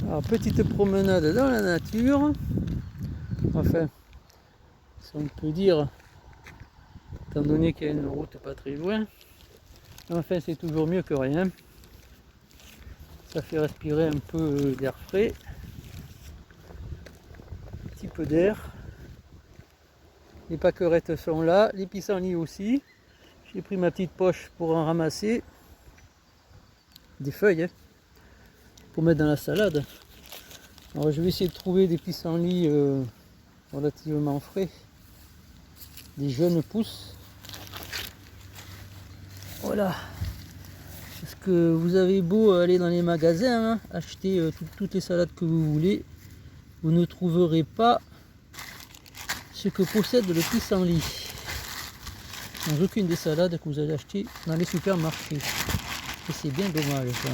Alors, petite promenade dans la nature. Enfin, si on peut dire, étant donné qu'il y a une route pas très loin. Enfin, c'est toujours mieux que rien. Ça fait respirer un peu d'air frais. Un petit peu d'air. Les pâquerettes sont là, les pissenlits aussi. J'ai pris ma petite poche pour en ramasser. Des feuilles, hein, pour mettre dans la salade. Alors je vais essayer de trouver des pissenlits relativement frais. Des jeunes pousses. Voilà. Parce que vous avez beau aller dans les magasins, hein, acheter toutes les salades que vous voulez, vous ne trouverez pas ce que possède le pissenlit dans aucune des salades que vous allez acheter dans les supermarchés. Et c'est bien dommage, ça.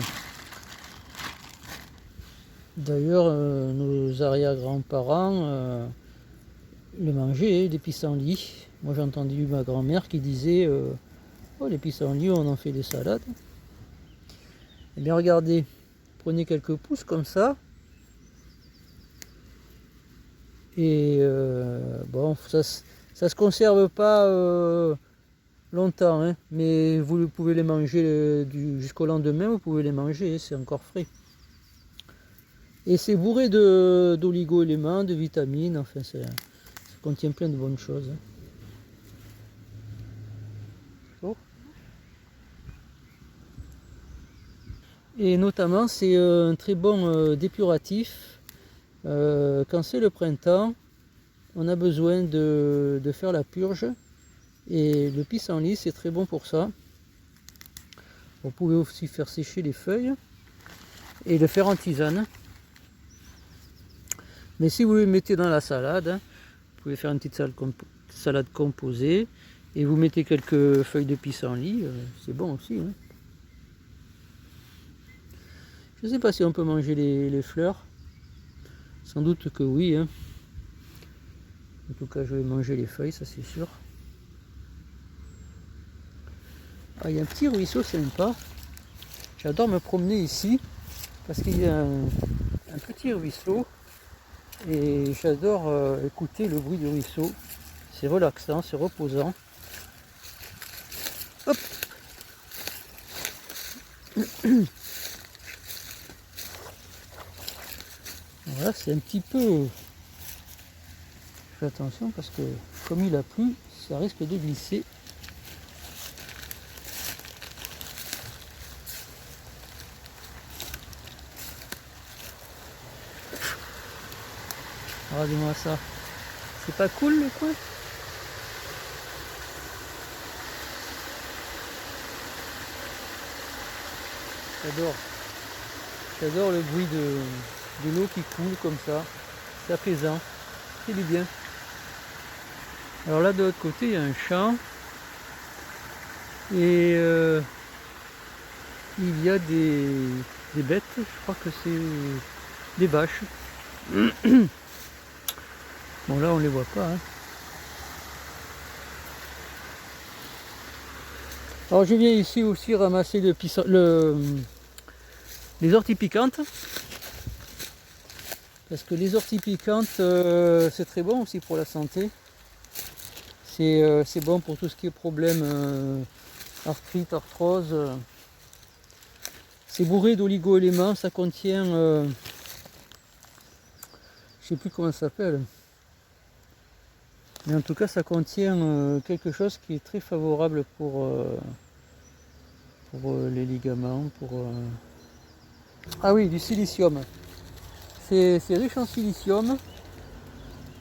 D'ailleurs, nos arrière-grands-parents les mangeaient, les pissenlits. Moi j'ai entendu ma grand-mère qui disait oh, les pissenlits, on en fait des salades. Eh bien regardez, prenez quelques pousses comme ça. Et bon, ça se conserve pas longtemps, hein, mais vous pouvez les manger jusqu'au lendemain, vous pouvez les manger, c'est encore frais. Et c'est bourré d'oligo-éléments, de vitamines, enfin ça contient plein de bonnes choses. Oh. Et notamment c'est un très bon dépuratif. Quand c'est le printemps, on a besoin de faire la purge. Et le pissenlit, c'est très bon pour ça. Vous pouvez aussi faire sécher les feuilles et le faire en tisane. Mais si vous les mettez dans la salade, vous pouvez faire une petite salade composée et vous mettez quelques feuilles de pissenlit, c'est bon aussi. Hein. Je ne sais pas si on peut manger les fleurs. Sans doute que oui. Hein. En tout cas, je vais manger les feuilles, ça c'est sûr. Ah, il y a un petit ruisseau sympa. J'adore me promener ici parce qu'il y a un petit ruisseau et j'adore écouter le bruit du ruisseau. C'est relaxant, c'est reposant. Hop. Voilà, c'est un petit peu... Fais attention parce que comme il a plu, ça risque de glisser. Regardez-moi ça. C'est pas cool le coin? J'adore le bruit de l'eau qui coule comme ça. C'est apaisant. C'est du bien. Alors là de l'autre côté il y a un champ. Et il y a des bêtes. Je crois que c'est des vaches. Bon là on les voit pas. Hein. Alors je viens ici aussi ramasser les orties piquantes. Parce que les orties piquantes c'est très bon aussi pour la santé. C'est bon pour tout ce qui est problème arthrite, arthrose. C'est bourré d'oligo-éléments, ça contient je sais plus comment ça s'appelle. Mais en tout cas, ça contient quelque chose qui est très favorable pour les ligaments. Ah oui, du silicium. C'est riche en silicium.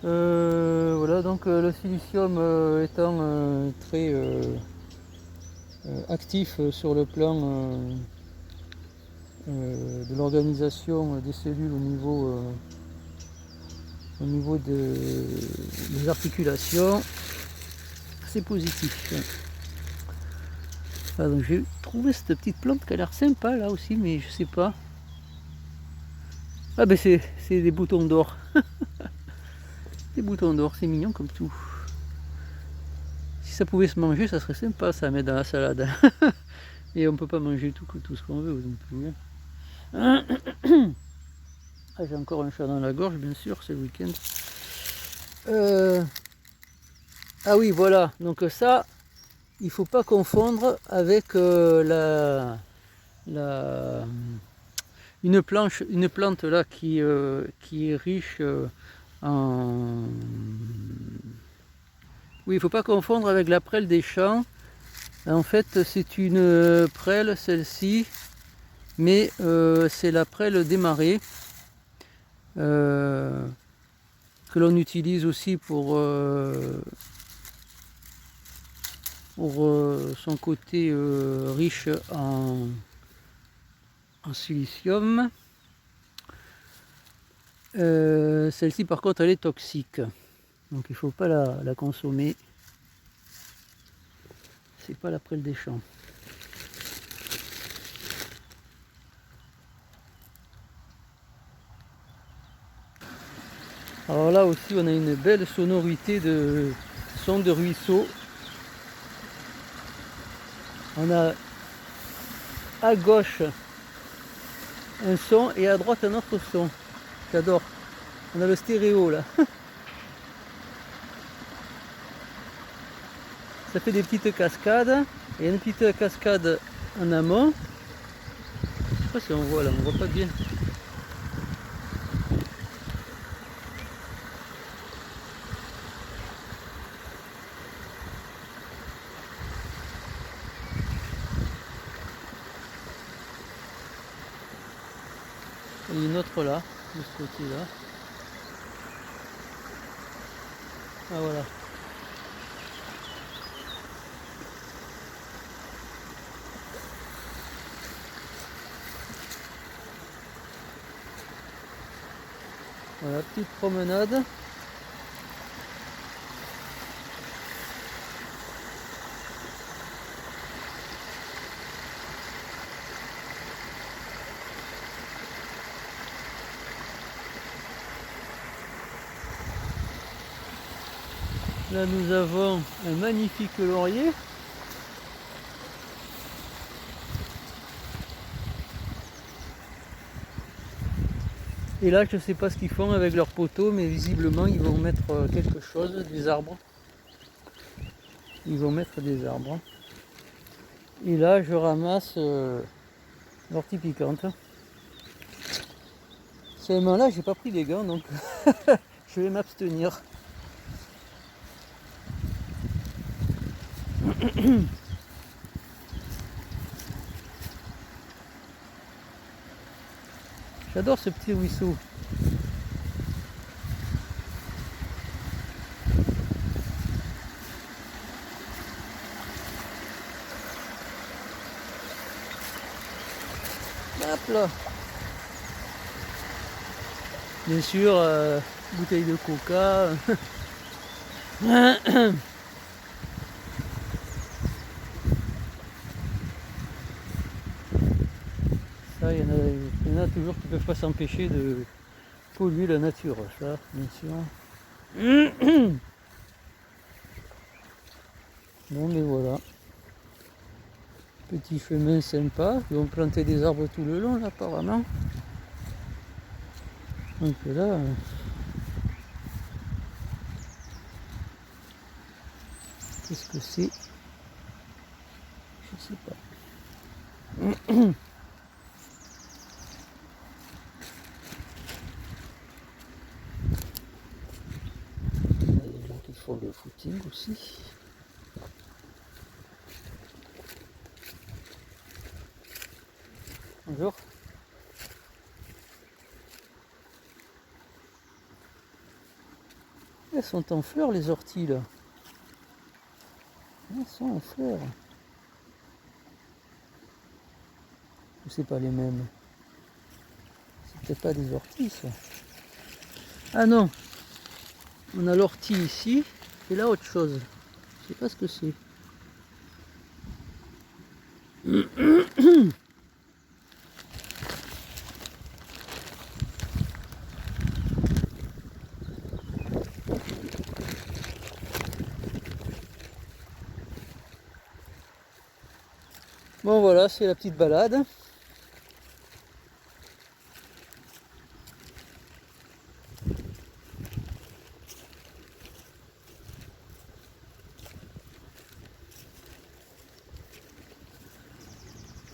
Voilà, donc le silicium étant très actif sur le plan de l'organisation des cellules au niveau des articulations, c'est positif. Ah, donc j'ai trouvé cette petite plante qui a l'air sympa là aussi, mais je sais pas. Ah ben c'est des boutons d'or. Des boutons d'or, c'est mignon comme tout. Si ça pouvait se manger, ça serait sympa ça à mettre dans la salade. Et on peut pas manger tout ce qu'on veut non plus. Ah, j'ai encore un chat dans la gorge, bien sûr, c'est le week-end. Ah oui, voilà. Donc ça, il faut pas confondre avec une plante là qui est riche en... Oui, il faut pas confondre avec la prêle des champs. En fait, c'est une prêle, celle-ci, mais c'est la prêle des marais que l'on utilise aussi pour son côté riche en silicium. Celle-ci, par contre, elle est toxique, donc il ne faut pas la consommer. C'est pas la prêle des champs. Alors là aussi, on a une belle sonorité de son de ruisseau. On a à gauche un son et à droite un autre son. J'adore. On a le stéréo là. Ça fait des petites cascades. Il y a une petite cascade en amont. Je sais pas si on voit là, on voit pas bien. Et une autre là, de ce côté là. Ah voilà. Voilà, petite promenade. Là nous avons un magnifique laurier. Et là je ne sais pas ce qu'ils font avec leurs poteaux, mais visiblement ils vont mettre quelque chose, des arbres. Ils vont mettre des arbres. Et là je ramasse l'ortie piquante. Seulement là j'ai pas pris les gants, donc je vais m'abstenir. J'adore ce petit ruisseau. Hop là. Bien sûr, bouteille de coca. Ça, il y en a toujours qui ne peuvent pas s'empêcher de polluer la nature, ça, bien sûr. Bon, mais voilà. Petit chemin sympa. Ils vont planter des arbres tout le long, là, apparemment. Donc là... qu'est-ce que c'est? Je sais pas. Il y a des gens qui font le footing aussi. Bonjour. Elles sont en fleurs les orties là. Elles sont en fleurs. Ou c'est pas les mêmes? C'est peut-être pas des orties ça. Ah non. On a l'ortie ici et là autre chose. Je sais pas ce que c'est. Bon voilà, c'est la petite balade.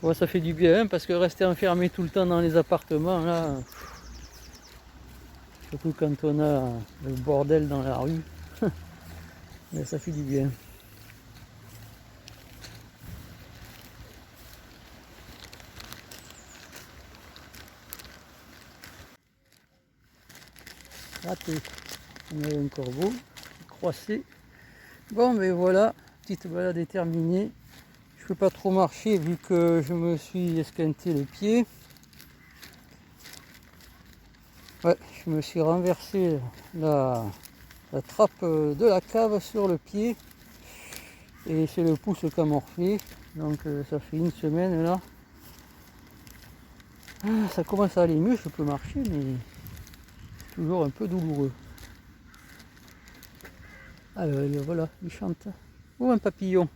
Ouais, ça fait du bien, hein, parce que rester enfermé tout le temps dans les appartements, là, surtout quand on a le bordel dans la rue, mais ça fait du bien. Raté. On a un corbeau croissé. Bon, mais voilà, petite balade est terminée. Je ne peux pas trop marcher vu que je me suis esquinté les pieds. Ouais, je me suis renversé la trappe de la cave sur le pied. Et c'est le pouce qui a morflé. Donc ça fait une semaine là. Ah, ça commence à aller mieux, je peux marcher, mais c'est toujours un peu douloureux. Alors voilà, il chante. Oh, un papillon.